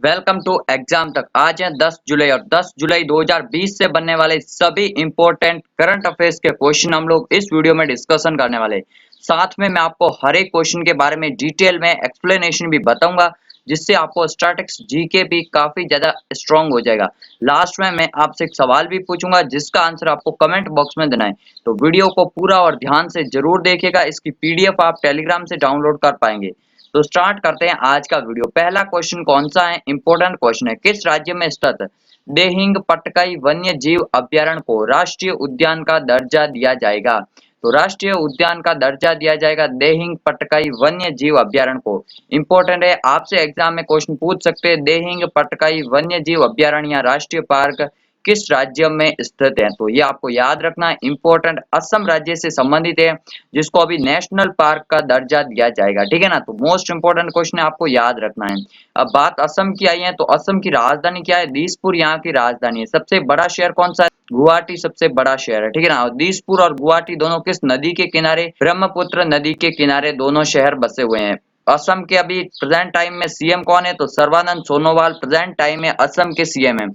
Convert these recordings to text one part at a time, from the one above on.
Welcome to exam तक। आज है 10 जुलाई और 10 जुलाई 2020 से बनने वाले सभी इंपॉर्टेंट करंट अफेयर्स के क्वेश्चन हम लोग इस वीडियो में डिस्कशन करने वाले हैं। साथ में मैं आपको हर एक क्वेश्चन के बारे में डिटेल में एक्सप्लेनेशन भी बताऊंगा, जिससे आपको स्टैटिक्स जीके भी काफी ज्यादा स्ट्रांग हो जाएगा। लास्ट में मैं आपसे एक सवाल भी पूछूंगा जिसका आंसर आपको कमेंट बॉक्स में देना है। तो वीडियो को पूरा और ध्यान से जरूर देखिएगा। इसकी पीडीएफ आप टेलीग्राम से डाउनलोड कर पाएंगे। तो स्टार्ट करते हैं आज का वीडियो। पहला क्वेश्चन कौन सा है? इंपॉर्टेंट क्वेश्चन है। किस राज्य में स्थित देहिंग पटकाई वन्य जीव अभ्यारण्य को राष्ट्रीय उद्यान का दर्जा दिया जाएगा? तो राष्ट्रीय उद्यान का दर्जा दिया जाएगा देहिंग पटकाई वन्य जीव अभ्यारण्य को। इंपॉर्टेंट है, आपसे एग्जाम में क्वेश्चन पूछ सकते हैं। देहिंग पटकाई वन्य जीव अभ्यारण्य या राष्ट्रीय पार्क किस राज्य में स्थित है? तो ये आपको याद रखना है। इंपॉर्टेंट असम राज्य से संबंधित है, जिसको अभी नेशनल पार्क का दर्जा दिया जाएगा। ठीक है ना? तो मोस्ट इंपोर्टेंट क्वेश्चन है, आपको याद रखना है। अब बात असम की आई है, तो असम की राजधानी क्या है? दिसपुर यहाँ की राजधानी है। सबसे बड़ा शहर कौन सा है? गुवाहाटी सबसे बड़ा शहर है। ठीक है ना? और दिसपुर और गुवाहाटी दोनों किस नदी के किनारे? ब्रह्मपुत्र नदी के किनारे दोनों शहर बसे हुए हैं। असम के अभी प्रेजेंट टाइम में सीएम कौन है? तो सर्बानंद सोनोवाल प्रेजेंट टाइम में असम के सीएम है।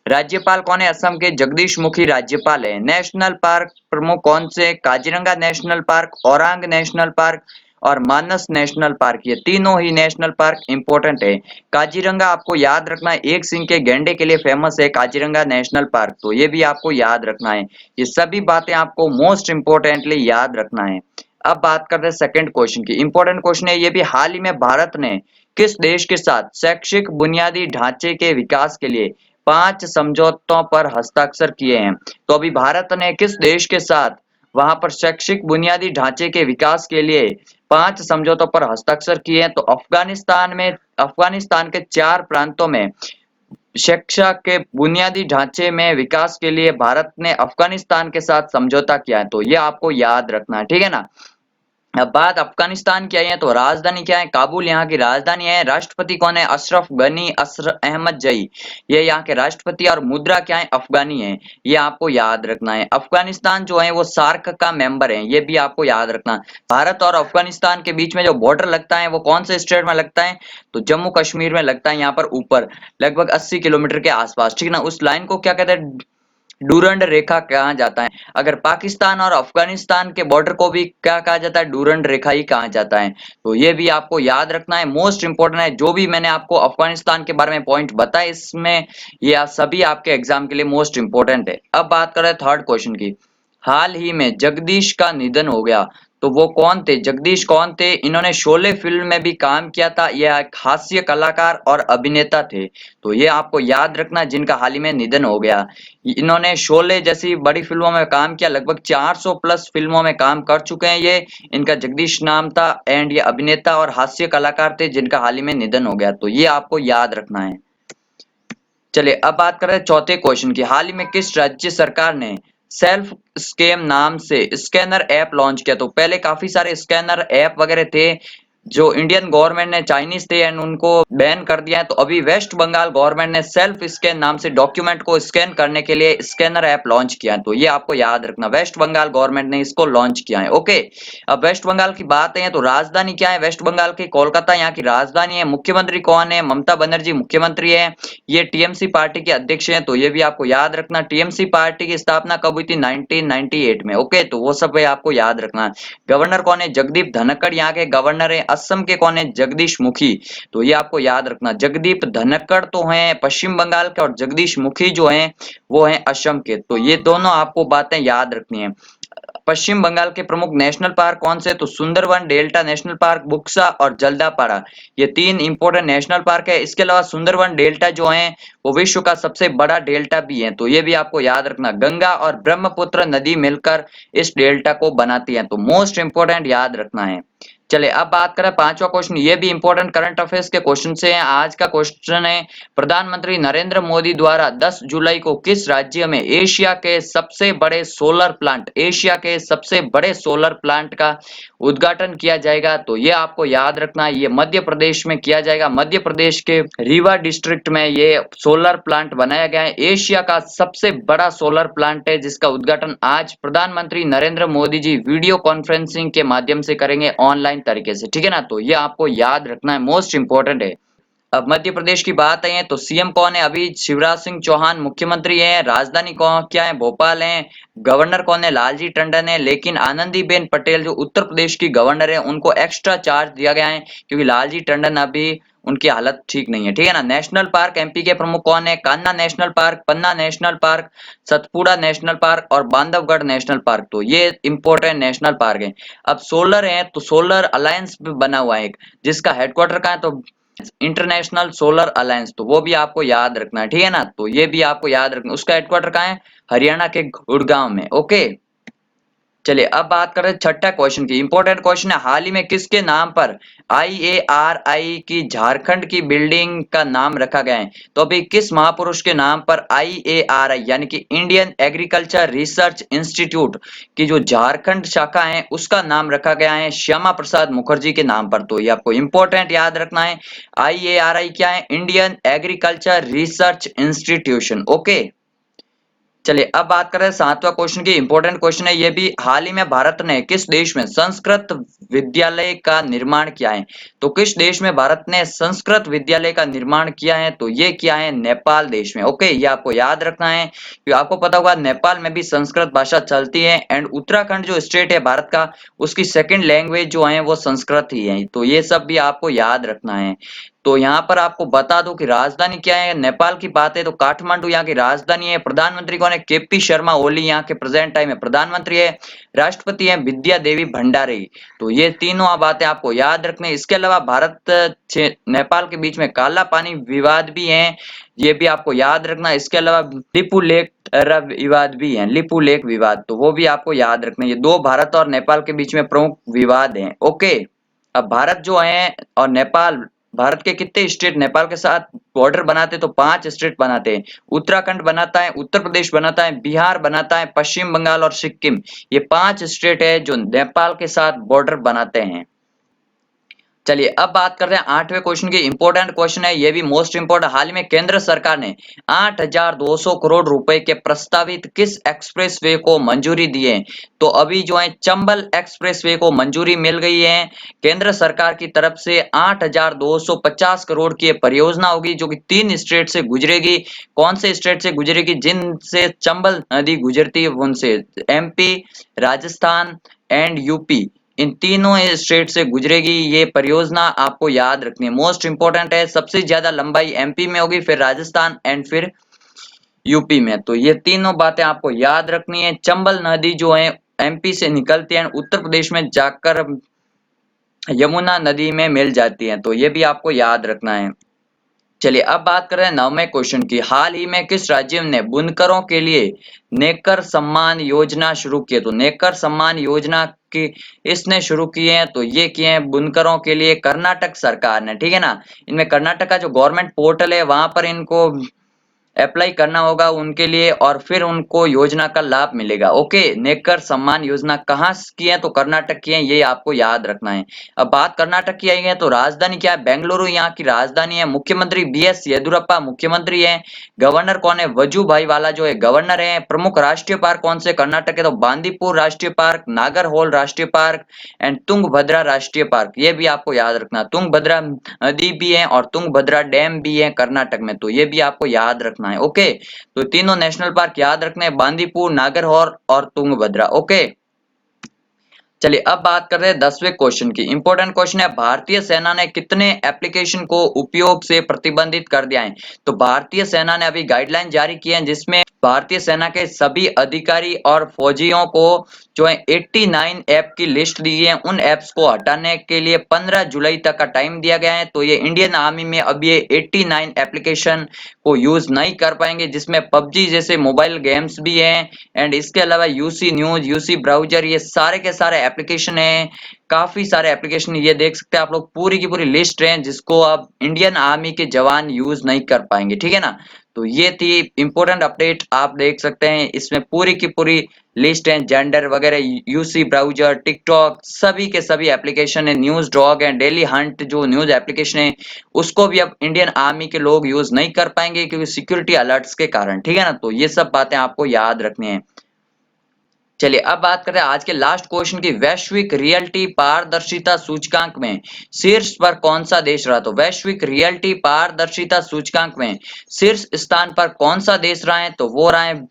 राज्यपाल कौन है? असम के जगदीश मुखी राज्यपाल है। नेशनल पार्क प्रमुख कौन से? Kaziranga national park, Orang national park और मानस नेशनल पार्क। ये तीनों ही नेशनल पार्क इंपॉर्टेंट है। काजीरंगा आपको याद रखना है, एक सिंह के गैंडे के लिए फेमस है काजीरंगा नेशनल पार्क। तो ये भी आपको याद रखना है। ये सभी बातें आपको मोस्ट इंपोर्टेंटली याद रखना है। अब बात करते हैं सेकंड क्वेश्चन की। इंपॉर्टेंट क्वेश्चन है, ये भी हाल ही में भारत ने किस देश के साथ शैक्षिक बुनियादी ढांचे के विकास के लिए 5 समझौतों पर हस्ताक्षर किए हैं? तो अभी भारत ने किस देश के साथ वहां पर शैक्षिक बुनियादी ढांचे के विकास के लिए 5 समझौतों पर हस्ताक्षर किए हैं? तो अफगानिस्तान के 4 प्रांतों में शिक्षा के बुनियादी ढांचे में विकास के लिए भारत ने अफगानिस्तान के साथ समझौता किया है। तो ये आपको याद रखना है। ठीक है ना? अब बात अफगानिस्तान की आई है, तो राजधानी क्या है? काबुल यहाँ की राजधानी है। राष्ट्रपति कौन है? अशरफ गनी अहमद जई, ये यहाँ के राष्ट्रपति। और मुद्रा क्या है? अफगानी है। ये आपको याद रखना है। अफगानिस्तान जो है वो सार्क का मेंबर है, ये भी आपको याद रखना। भारत और अफगानिस्तान के बीच में जो बॉर्डर लगता है वो कौन से स्टेट में लगता है? तो जम्मू कश्मीर में लगता है। यहाँ पर ऊपर लगभग 80 किलोमीटर के आसपास। ठीक है ना? उस लाइन को क्या कहते हैं? डूरंड रेखा कहा जाता है। अगर पाकिस्तान और अफगानिस्तान के बॉर्डर को भी क्या कहा जाता है? डूरंड रेखा ही कहा जाता है। तो ये भी आपको याद रखना है। मोस्ट इंपोर्टेंट है। जो भी मैंने आपको अफगानिस्तान के बारे में पॉइंट बताए, इसमें ये सभी आपके एग्जाम के लिए मोस्ट इंपोर्टेंट है। अब बात करें थर्ड क्वेश्चन की। हाल ही में जगदीश का निधन हो गया, तो वो कौन थे? जगदीश कौन थे? इन्होंने शोले फिल्म में भी काम किया था। यह एक हास्य कलाकार और अभिनेता थे। तो ये आपको याद रखना, जिनका हाल ही में निधन हो गया। इन्होंने शोले जैसी बड़ी फिल्मों में काम किया, लगभग 400 प्लस फिल्मों में काम कर चुके हैं ये। इनका जगदीश नाम था एंड ये अभिनेता और हास्य कलाकार थे, जिनका हाल ही में निधन हो गया। तो ये आपको याद रखना है। चलिए अब बात करें चौथे क्वेश्चन की। हाल ही में किस राज्य सरकार ने सेल्फ स्कैम नाम से स्कैनर ऐप लॉन्च किया? तो पहले काफी सारे स्कैनर ऐप वगैरह थे जो इंडियन गवर्नमेंट ने, चाइनीज थे एंड उनको बैन कर दिया है। तो अभी वेस्ट बंगाल गवर्नमेंट ने सेल्फ स्कैन नाम से डॉक्यूमेंट को स्कैन करने के लिए स्कैनर ऐप लॉन्च किया है। तो ये आपको याद रखना, वेस्ट बंगाल गवर्नमेंट ने इसको लॉन्च किया है। ओके, अब वेस्ट बंगाल की बात है, तो राजधानी क्या है वेस्ट बंगाल की? कोलकाता यहाँ की राजधानी है। मुख्यमंत्री कौन है? ममता बनर्जी मुख्यमंत्री है। ये टीएमसी पार्टी के अध्यक्ष हैं। तो ये भी आपको याद रखना। टीएमसी पार्टी की स्थापना कब हुई थी? 1998 में। ओके, तो वो सब आपको याद रखना। गवर्नर कौन है? जगदीप धनखड़ यहाँ के गवर्नर है। असम के कौन है? जगदीश मुखी। तो ये आपको याद रखना। जगदीप धनखड़ तो हैं पश्चिम बंगाल के, और जगदीश मुखी जो हैं वो हैं असम के। तो ये दोनों आपको बातें याद रखनी है। पश्चिम बंगाल के प्रमुख नेशनल पार्क कौन से? तो Sundarban delta national park, Buxa और जल्दापाड़ा, ये 3 इंपोर्टेंट नेशनल पार्क है। इसके अलावा सुंदरवन डेल्टा जो है वो विश्व का सबसे बड़ा डेल्टा भी है। तो ये भी आपको याद रखना। गंगा और ब्रह्मपुत्र नदी मिलकर इस डेल्टा को बनाती है। तो मोस्ट इंपोर्टेंट याद रखना है। चलिए अब बात करें पांचवा क्वेश्चन। ये भी इंपॉर्टेंट करंट अफेयर्स के क्वेश्चन से है। आज का क्वेश्चन है, प्रधानमंत्री नरेंद्र मोदी द्वारा 10 जुलाई को किस राज्य में एशिया के सबसे बड़े सोलर प्लांट का उद्घाटन किया जाएगा? तो ये आपको याद रखना है। ये मध्य प्रदेश में किया जाएगा। मध्य प्रदेश के रीवा डिस्ट्रिक्ट में ये सोलर प्लांट बनाया गया है। एशिया का सबसे बड़ा सोलर प्लांट है, जिसका उद्घाटन आज प्रधानमंत्री नरेंद्र मोदी जी वीडियो कॉन्फ्रेंसिंग के माध्यम से करेंगे, ऑनलाइन तरीके से। ठीक है ना? तो ये आपको याद रखना है, मोस्ट इंपोर्टेंट है। अब मध्य प्रदेश की बात है तो सीएम कौन है? अभी शिवराज सिंह चौहान मुख्यमंत्री हैं। राजधानी कौन क्या है? भोपाल है। गवर्नर कौन है? लालजी टंडन है। लेकिन आनंदीबेन पटेल जो उत्तर प्रदेश की गवर्नर है उनको एक्स्ट्रा चार्ज दिया गया है क्योंकि लालजी टंडन अभी उनकी हालत ठीक नहीं है, ठीक है ना। नेशनल पार्क एमपी के प्रमुख कौन है? Kanha national park, Panna national park, Satpura national park और बांधवगढ़ नेशनल पार्क। तो ये इंपॉर्टेंट नेशनल पार्क है। अब सोलर है तो सोलर अलायंस बना हुआ है एक, जिसका हेडक्वार्टर कहाँ है? तो इंटरनेशनल सोलर अलायंस, तो वो भी आपको याद रखना है, ठीक है ना। तो ये भी आपको याद रखना, उसका हेडक्वार्टर कहाँ है? हरियाणा के गुड़गांव में। ओके, चलिए अब बात करें छठा क्वेश्चन की। इंपॉर्टेंट क्वेश्चन है, हाल ही में किसके नाम पर आईएआरआई की झारखंड की बिल्डिंग का नाम रखा गया है? तो अभी किस महापुरुष के नाम पर आईएआरआई यानी कि इंडियन एग्रीकल्चर रिसर्च इंस्टीट्यूट की जो झारखंड शाखा है उसका नाम रखा गया है? श्यामा प्रसाद मुखर्जी के नाम पर। तो ये आपको इंपॉर्टेंट याद रखना है। आईएआरआई क्या है? Indian agriculture research institution. Okay, चलिए अब बात करें सातवां क्वेश्चन की। इंपॉर्टेंट क्वेश्चन है ये भी, हाल ही में भारत ने किस देश में संस्कृत विद्यालय का निर्माण किया है? तो किस देश में भारत ने संस्कृत विद्यालय का निर्माण किया है? तो ये किया है नेपाल देश में। ओके, ये आपको याद रखना है क्योंकि आपको पता होगा नेपाल में भी संस्कृत भाषा चलती है एंड उत्तराखंड जो स्टेट है भारत का उसकी सेकेंड लैंग्वेज जो है वो संस्कृत ही है। तो ये सब भी आपको याद रखना है। तो यहाँ पर आपको बता दूं कि राजधानी क्या है। नेपाल की बात है तो काठमांडू यहाँ की राजधानी है। प्रधानमंत्री कौन है? केपी शर्मा ओली यहाँ के प्रेजेंट टाइम में प्रधानमंत्री है। राष्ट्रपति है विद्या देवी भंडारी। तो ये तीनों बातें आपको याद रखनी है। इसके अलावा भारत नेपाल के बीच में काला पानी विवाद भी है, ये भी आपको याद रखना है। इसके अलावा लिपू लेक विवाद भी है, लिपू लेक विवाद, तो वो भी आपको याद रखना है। ये दो भारत और नेपाल के बीच में प्रमुख विवाद हैं। ओके, अब भारत जो है और नेपाल, भारत के कितने स्टेट नेपाल के साथ बॉर्डर बनाते? तो 5 स्टेट बनाते हैं। उत्तराखंड बनाता है, उत्तर प्रदेश बनाता है, बिहार बनाता है, पश्चिम बंगाल और सिक्किम। ये 5 स्टेट है जो नेपाल के साथ बॉर्डर बनाते हैं। चलिए अब बात करते हैं 8वें क्वेश्चन की। इंपॉर्टेंट क्वेश्चन है ये भी, मोस्ट इंपोर्टेंट। हाल ही में केंद्र सरकार ने 8,200 करोड़ रुपए के प्रस्तावित किस एक्सप्रेसवे को मंजूरी दी है? तो अभी जो है चंबल एक्सप्रेसवे को मंजूरी मिल गई है केंद्र सरकार की तरफ से। 8,250 करोड़ की परियोजना होगी जो कि 3 स्टेट से गुजरेगी। कौन से स्टेट से गुजरेगी? जिनसे चंबल नदी गुजरती है उनसे, एमपी, राजस्थान एंड यूपी, इन तीनों स्टेट से गुजरेगी ये परियोजना। आपको याद रखनी है, मोस्ट इंपोर्टेंट है। सबसे ज्यादा लंबाई एमपी में होगी, फिर राजस्थान एंड फिर यूपी में। तो ये तीनों बातें आपको याद रखनी है। चंबल नदी जो है एमपी से निकलती है, उत्तर प्रदेश में जाकर यमुना नदी में मिल जाती है। तो ये भी आपको याद रखना है। चलिए अब बात कर रहे हैं 9वें क्वेश्चन की। हाल ही में किस राज्य ने बुनकरों के लिए नेकर सम्मान योजना शुरू की है? तो नेकर सम्मान योजना की इसने शुरू किए हैं, तो ये किए हैं बुनकरों के लिए कर्नाटक सरकार ने, ठीक है ना। इनमें कर्नाटक का जो गवर्नमेंट पोर्टल है वहां पर इनको अप्लाई करना होगा उनके लिए और फिर उनको योजना का लाभ मिलेगा। ओके, नेकर सम्मान योजना कहाँ की है? तो कर्नाटक की है, ये आपको याद रखना है। अब बात कर्नाटक की आई है तो राजधानी क्या है? बेंगलुरु यहाँ की राजधानी है। मुख्यमंत्री बीएस येदियुरप्पा मुख्यमंत्री है। गवर्नर कौन है? वजूभाई वाला जो है गवर्नर है। प्रमुख राष्ट्रीय पार्क कौन से कर्नाटक है? तो बांदीपुर राष्ट्रीय पार्क, नागरहोल राष्ट्रीय पार्क एंड तुंगभद्रा राष्ट्रीय पार्क। ये भी आपको याद रखना। तुंगभद्रा नदी भी है और तुंगभद्रा डैम भी है कर्नाटक में, तो ये भी आपको याद रखना है। ओके, तो तीनों नेशनल पार्क याद रखने हैं, बांदीपुर, नागरहोल और तुंगभद्रा। ओके, चलिए अब बात कर रहे हैं 10वें क्वेश्चन की। इंपॉर्टेंट क्वेश्चन है, भारतीय सेना ने कितने एप्लीकेशन को उपयोग से प्रतिबंधित कर दिया है? तो भारतीय सेना ने अभी गाइडलाइन जारी की है जिसमें भारतीय सेना के सभी अधिकारी और फौजियों को जो है 89 ऐप की लिस्ट दी है। उन ऐप्स को हटाने के लिए 15 जुलाई तक का टाइम दिया गया है। तो ये इंडियन आर्मी में अब ये 89 एप्लीकेशन को यूज नहीं कर पाएंगे, जिसमें पबजी जैसे मोबाइल गेम्स भी हैं एंड इसके अलावा यूसी न्यूज, यूसी ब्राउजर, ये सारे के सारे एप्लीकेशन है। काफी सारे एप्लीकेशन ये देख सकते हैं आप लोग, पूरी की पूरी लिस्ट है जिसको अब इंडियन आर्मी के जवान यूज नहीं कर पाएंगे, ठीक है ना। तो ये थी इंपॉर्टेंट अपडेट, आप देख सकते हैं इसमें पूरी की पूरी लिस्ट है, जेंडर वगैरह, यूसी ब्राउजर, टिकटॉक, सभी के सभी एप्लीकेशन है। न्यूज डॉग है, डेली हंट जो न्यूज एप्लीकेशन है उसको भी अब इंडियन आर्मी के लोग यूज नहीं कर पाएंगे क्योंकि सिक्योरिटी अलर्ट्स के कारण, ठीक है ना। तो ये सब बातें आपको याद रखनी है। चलिए अब बात करते हैं आज के लास्ट क्वेश्चन की। वैश्विक रियलिटी पारदर्शिता सूचकांक में शीर्ष पर कौन सा देश रहा? तो वैश्विक रियलिटी पारदर्शिता सूचकांक में शीर्ष स्थान पर कौन सा देश रहा है? तो वो रहा है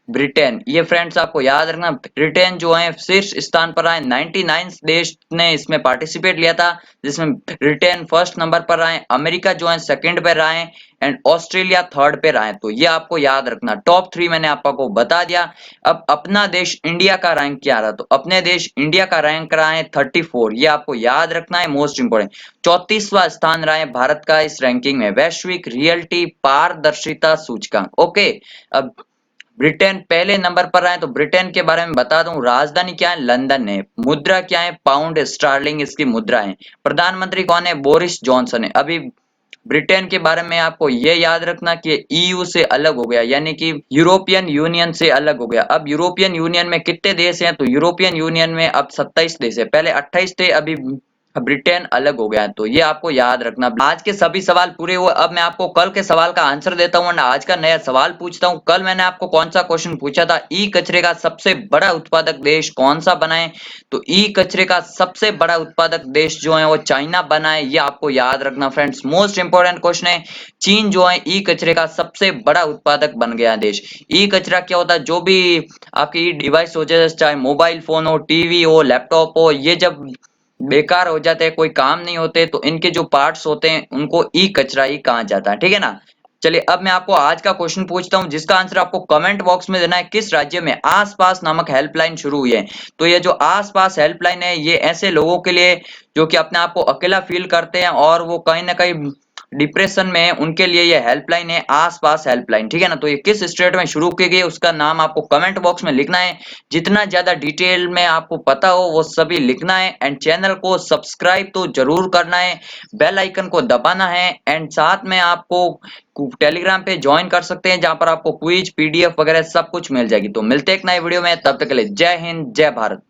ब्रिटेन। ये फ्रेंड्स आपको याद रखना, ब्रिटेन जो है शीर्ष स्थान पर आए। 99 देश ने इसमें पार्टिसिपेट लिया था, जिसमें ब्रिटेन फर्स्ट नंबर पर आए, अमेरिका जो है सेकंड पे रहा है एंड ऑस्ट्रेलिया थर्ड पे रहा है। तो ये आपको याद रखना। टॉप 3 मैंने आपको बता दिया। अब अपना देश इंडिया का रैंक क्या रहा? तो अपने देश इंडिया का रैंक रहा है 34। ये आपको याद रखना है, मोस्ट इंपोर्टेंट। 34वां स्थान रहा है भारत का इस रैंकिंग में, वैश्विक रियलिटी पारदर्शिता सूचकांक। ओके, अब ब्रिटेन पहले नंबर पर आए। तो ब्रिटेन के बारे में बता दूं, राजधानी क्या है? लंदन है। मुद्रा क्या है? पाउंड स्टर्लिंग इसकी मुद्रा है। प्रधानमंत्री कौन है? बोरिस जॉनसन है। अभी ब्रिटेन के बारे में आपको ये याद रखना कि ईयू से अलग हो गया, यानी कि यूरोपियन यूनियन से अलग हो गया। अब यूरोपियन यूनियन में कितने देश हैं? तो यूरोपियन यूनियन में अब 27 देश है, पहले 28 थे, अभी ब्रिटेन अलग हो गया है। तो ये आपको याद रखना। आज के सभी सवाल पूरे हुए। अब मैं आपको कल के सवाल का आंसर देता हूँ, आज का नया सवाल पूछता हूँ। कल मैंने आपको कौन सा क्वेश्चन पूछा था? ई कचरे का सबसे बड़ा उत्पादक देश कौन सा बना है? तो ई कचरे का सबसे बड़ा उत्पादक देश जो है वो चाइना बना है। ये आपको याद रखना फ्रेंड्स, मोस्ट इंपोर्टेंट क्वेश्चन है। चीन जो है ई कचरे का सबसे बड़ा उत्पादक बन गया देश। ई कचरा क्या होता है? जो भी आपकी डिवाइस हो, जैसे चाहे मोबाइल फोन हो, टीवी हो, लैपटॉप हो, ये जब बेकार हो जाते हैं, कोई काम नहीं होते, तो इनके जो पार्ट्स होते हैं उनको ई कचरा ही कहा जाता है। ठीक है ना। चलिए अब मैं आपको आज का क्वेश्चन पूछता हूं, जिसका आंसर आपको कमेंट बॉक्स में देना है। किस राज्य में आसपास नामक हेल्पलाइन शुरू हुई है? तो ये जो आसपास हेल्पलाइन है, ये ऐसे लोगों के लिए जो कि अपने आप को अकेला फील करते हैं और वो कहीं ना कहीं डिप्रेशन में है, उनके लिए ये हेल्पलाइन है, आसपास हेल्पलाइन। ठीक है ना। तो ये किस स्टेट में शुरू की गई, उसका नाम आपको कमेंट बॉक्स में लिखना है। जितना ज्यादा डिटेल में आपको पता हो वो सभी लिखना है एंड चैनल को सब्सक्राइब तो जरूर करना है, बेल आइकन को दबाना है एंड साथ में आपको टेलीग्राम पे ज्वाइन कर सकते हैं, जहां पर आपको क्विज, पीडीएफ वगैरह सब कुछ मिल जाएगी। तो मिलते हैं एक नए वीडियो में, तब तक के लिए जय हिंद, जय भारत।